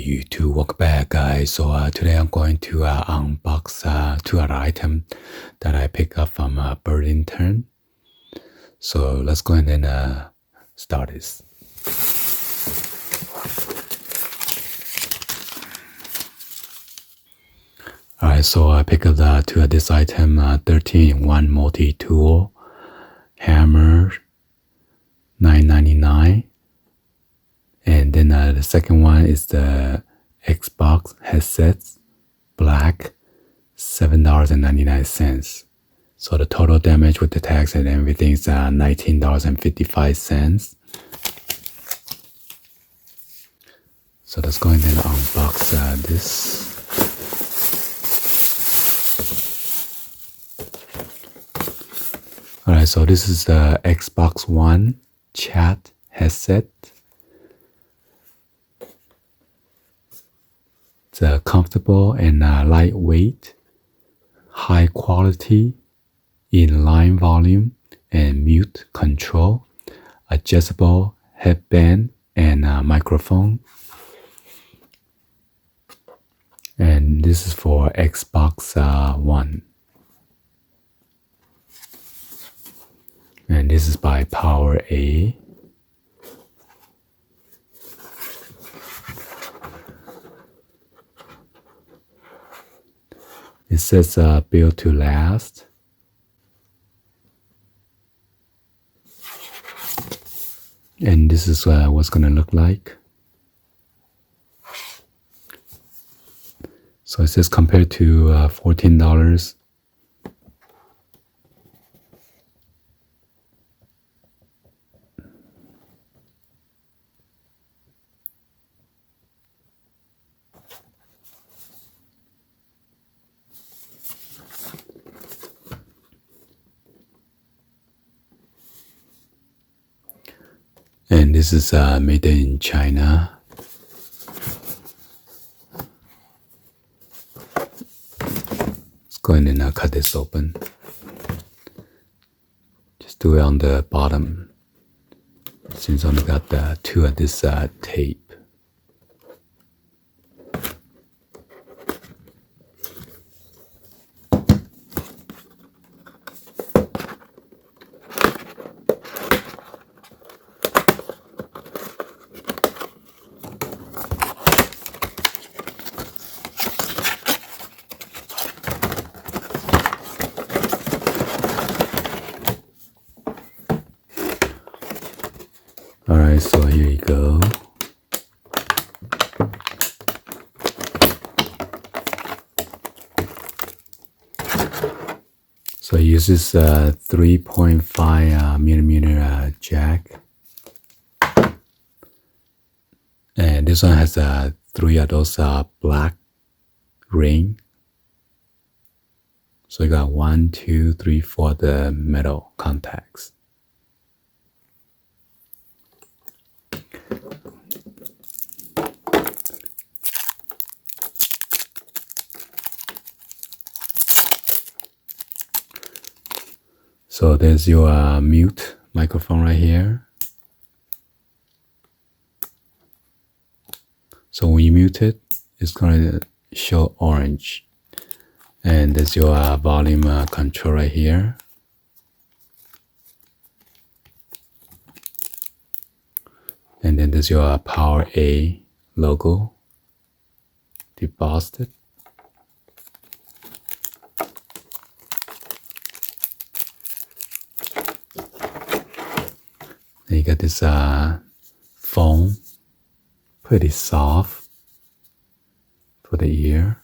Hey, to welcome back, guys. So today I'm going to unbox two other items that I picked up from Burlington. So let's go ahead and start this. Alright, so I picked up two of this item, 13-in-1 multi-tool hammer, $9.99. And then the second one is the Xbox headsets, black, $7.99. So the total damage with the tax and everything is $19.55. So let's go ahead and unbox this. Alright, so this is the Xbox One chat headset. It's comfortable and lightweight, high quality, inline volume and mute control, adjustable headband and microphone. And this is for Xbox One. And this is by Power A. It says built to last. And this is what's going to look like. So it says compared to $14. And this is made in China. Let's go ahead and cut this open. Just do it on the bottom, since I only got two of this tape. Alright, so here you go. So it uses a 3.5 millimeter jack. And this one has three of those black ring. So you got 1, 2, 3, 4 the metal contacts. So there's your mute microphone right here. So when you mute it, it's going to show orange. And there's your volume control right here. And then there's your Power A logo deposited. And you got this foam, pretty soft for the ear.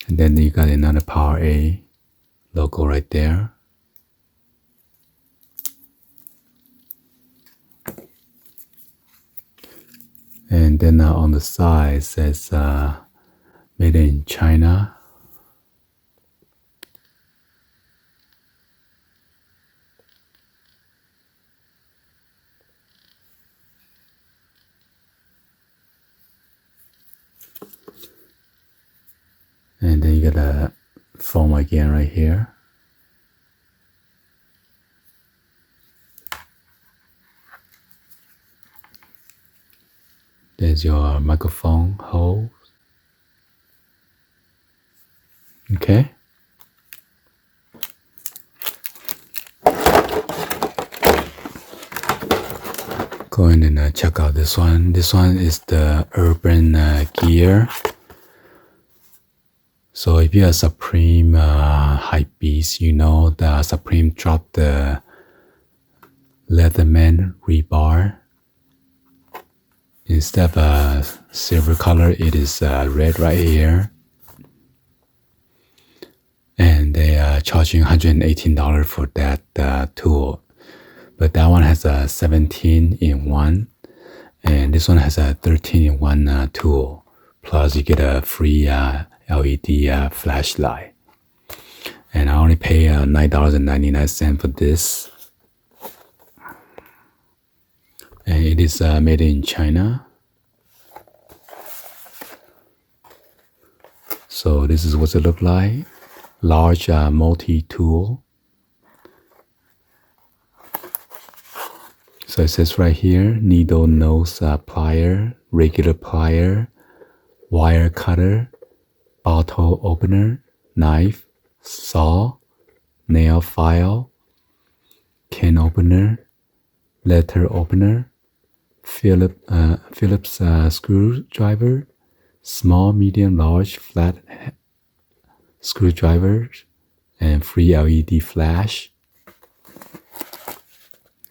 And then you got another Power A logo right there. And then on the side it says made in China. And then you got a foam again right here. There's your microphone hole. Okay. Go ahead and check out this one. This one is the Urban Gear. So if you're a Supreme hype beast, you know the Supreme dropped the Leatherman rebar. Instead of a silver color, it is red right here. And they are charging $118 for that tool. But that one has a 17-in-1, and this one has a 13-in-1 tool. Plus, you get a free LED flashlight. And I only pay $9.99 for this. And it is made in China. So this is what it looks like. Large multi-tool. So it says right here, needle nose plier, regular plier, wire cutter, bottle opener, knife, saw, nail file, can opener, letter opener, Phillips screwdriver, small, medium, large, flat screwdrivers, and free LED flash.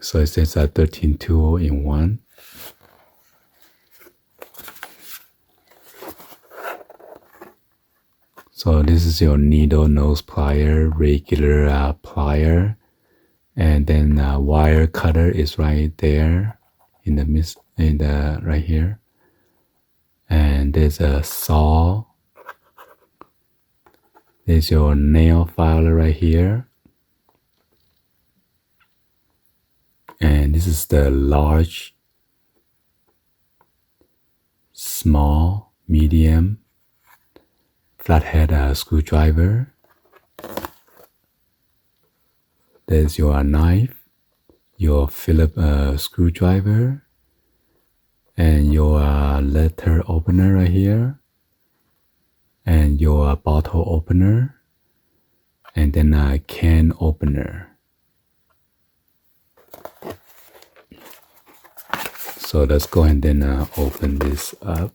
So it says 13 tool in one. So this is your needle nose plier, regular plier, and then wire cutter is right there in the right here. And there's a saw. There's your nail filer right here. And this is the large, small, medium, flathead screwdriver. There's your knife, your Phillips screwdriver, and your letter opener right here, and your bottle opener, and then a can opener. So let's go ahead and open this up.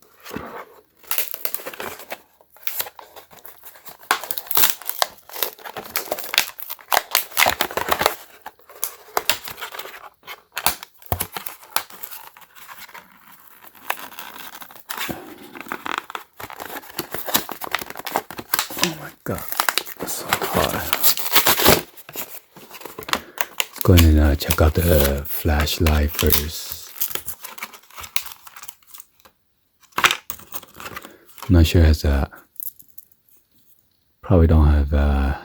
Oh my God, it's so hot. Let's go ahead and check out the flashlight first. I'm not sure it has probably don't have a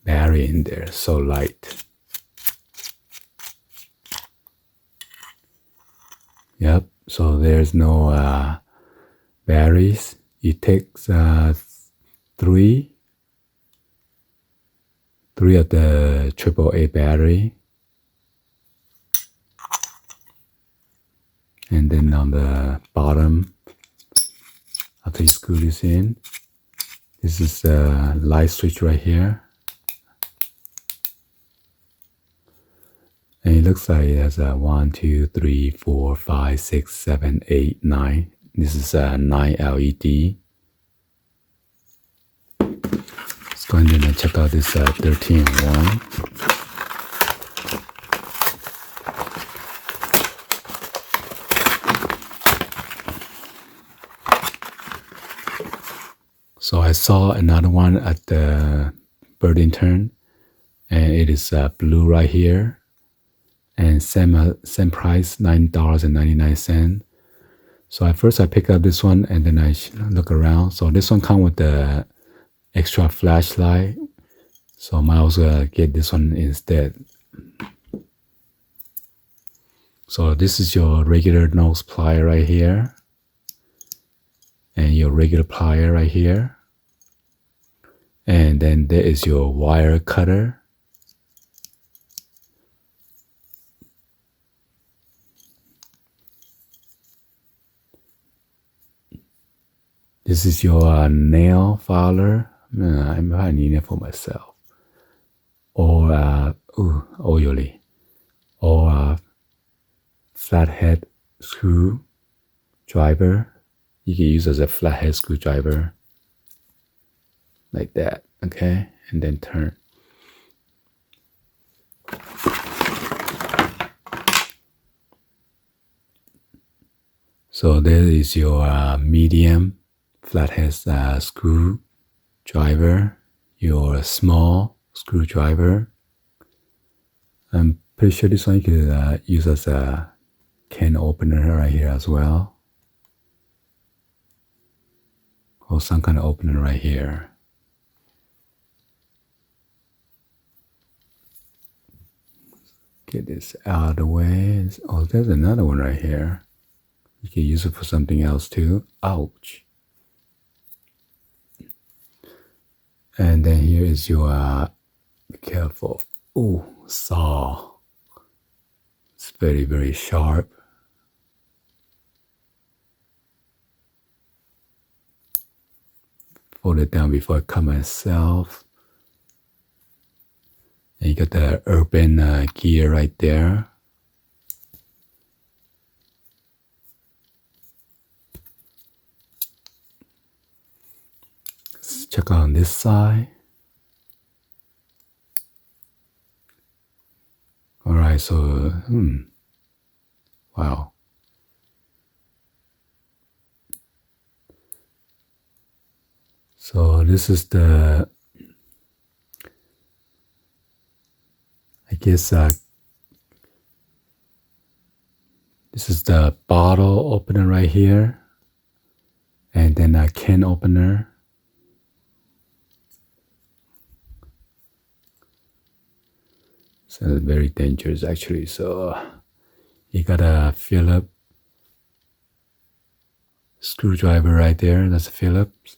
battery in there, so light. Yep, so there's no batteries. It takes three of the AAA battery. And then on the bottom, after you screw this in, this is the light switch right here. And it looks like it has a 1, 2, 3, 4, 5, 6, 7, 8, 9. This is a 9 LED. Let's go ahead and check out this 13-in-1. So I saw another one at the Burlington, and it is blue right here, and same price, $9.99. So at first I pick up this one, and then I look around. So this one comes with the extra flashlight, so I might also get this one instead. So this is your regular nose plier right here, and your regular plier right here. And then there is your wire cutter. this is your nail filer. I might need it for myself. Or oily. Or flathead screwdriver. You can use as a flathead screwdriver. Like that, okay? And then turn. So there is your medium flathead screwdriver, your small screwdriver. I'm pretty sure this one you could use as a can opener right here as well. Or some kind of opener right here. Get this out of the way. Oh, there's another one right here. You can use it for something else too. Ouch. And then here is your, be careful. Ooh, saw. It's very, very sharp. Fold it down before I cut myself. And you got the urban gear right there. Let's check on this side. All right, so, wow. So this is the, I guess, this is the bottle opener right here. And then a can opener. So it's very dangerous actually. So you got a Phillips screwdriver right there. That's a Phillips.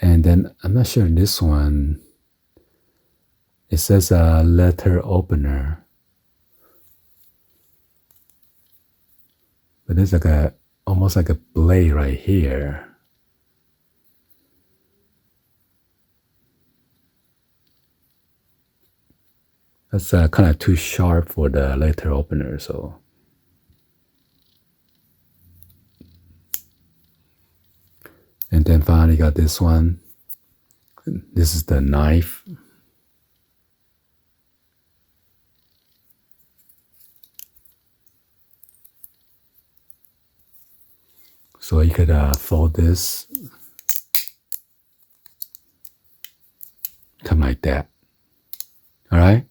And then I'm not sure this one. It says a letter opener. But there's like almost like a blade right here. That's kind of too sharp for the letter opener, so. And then finally got this one. This is the knife. So you could fold this. Come like that. All right.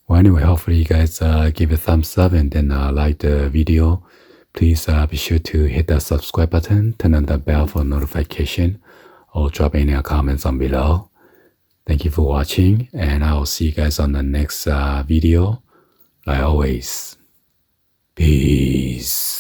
Well, anyway, hopefully you guys give a thumbs up and then like the video. Please be sure to hit that subscribe button, turn on the bell for notification, or drop any comments on below. Thank you for watching, and I will see you guys on the next video. Like always, peace.